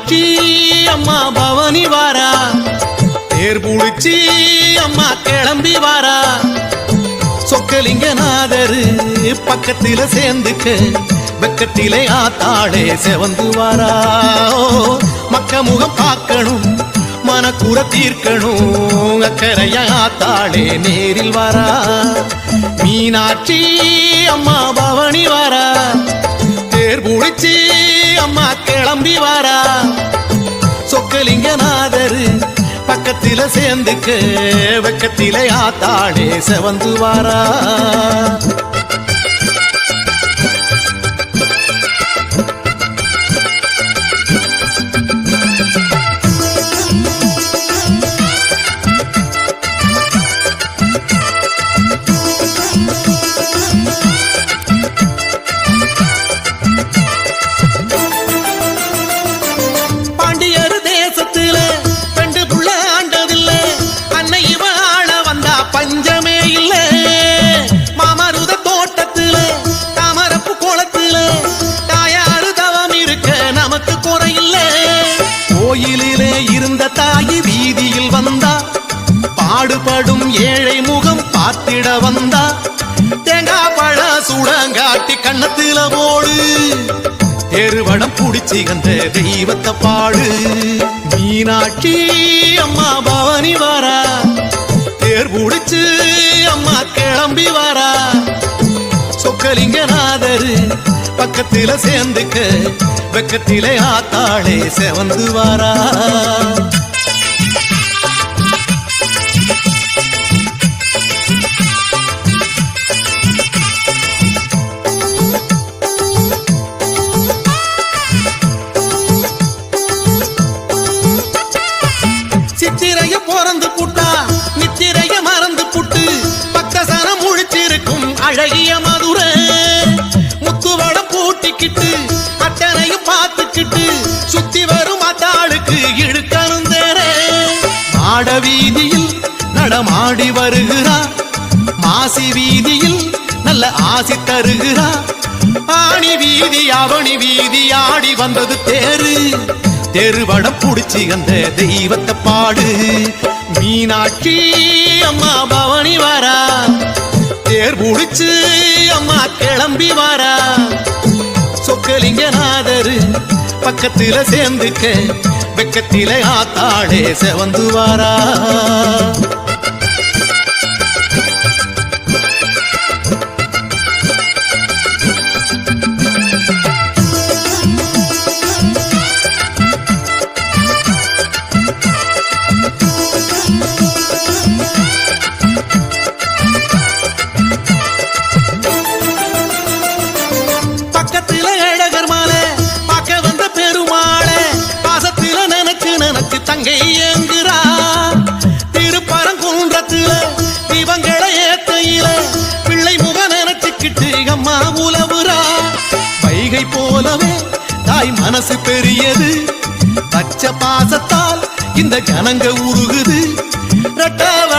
மீனாட்சி அம்மா பவனி வாரா தேர் புடிச்சி அம்மா கிளம்பி வாரா சொக்கலிங்கநாதரு பக்கத்தில சேர்ந்துக்க வெக்கத்திலே ஆத்தாளே செவந்து வாரா மக்க முகம் பார்க்கணும் மனக்குற தீர்க்கணும் அக்கறையா ஆத்தாளே நேரில் வாரா மீனாட்சி அம்மா பவனி வாரா தேர் புடிச்சி அம்மா கிளம்பி வாரா சொக்கலிங்கநாதரு பக்கத்தில சேர்ந்துக்க வெக்கத்திலே ஆத்தாளே செவந்து வாரா கோயிலிலே இருந்த தாயி வீதியில் வந்தா பாடுபடும் ஏழை முகம் பார்த்திட வந்தா தேங்காய் பழ சுடங்காட்டி கண்ணத்தில போடு தெருவடம் புடிச்சி அந்த தெய்வத்தை பாடு மீனாட்சி அம்மா பவனி வாரா தேர் புடிச்சு அம்மா கிளம்பி வாரா சொக்கலிங்கநாதரு பக்கத்தில சேர்ந்துக்க வெக்கத்திலே ஆத்தாளே செவந்து வாரா சித்திரைய பிறந்து புட்டா நித்திரைய மறந்து புட்டு பக்தசனம் முழிச்சிருக்கும் அழகிய மதுரை முத்துவடம் பூட்டிக்கிட்டு அட்டனையும் பார்த்துக்கிட்டு சுத்தி வரும் அத்தாளுக்கு இழுக்கணும் தேரே மாட வீதியில் நடமாடி வருகிறா மாசி வீதியில் நல்ல ஆசி தருகிறா ஆணி வீதி அவனி வீதி ஆடி வந்தது தேரு தெருவடம் புடிச்சி அந்த தெய்வத்தை பாடு மீனாட்சி அம்மா பவனி வாரா தேர் புடிச்சு அம்மா கிளம்பி வாரா சொக்கலிங்கநாதரு பக்கத்தில சேர்ந்துக்க வெக்கத்திலே ஆத்தாளே செவந்து வாரா தங்கை ஏங்குறா திருப்பரங்குன்றத்துல இவங்களை ஏத்தையில பிள்ளை முக நினைச்சுக்கிட்டு அம்மா உலவுறா வைகை போலவே தாய் மனசு பெரியது பச்சை பாசத்தால் இந்த ஜனங்க உருகுது ரெட்டவ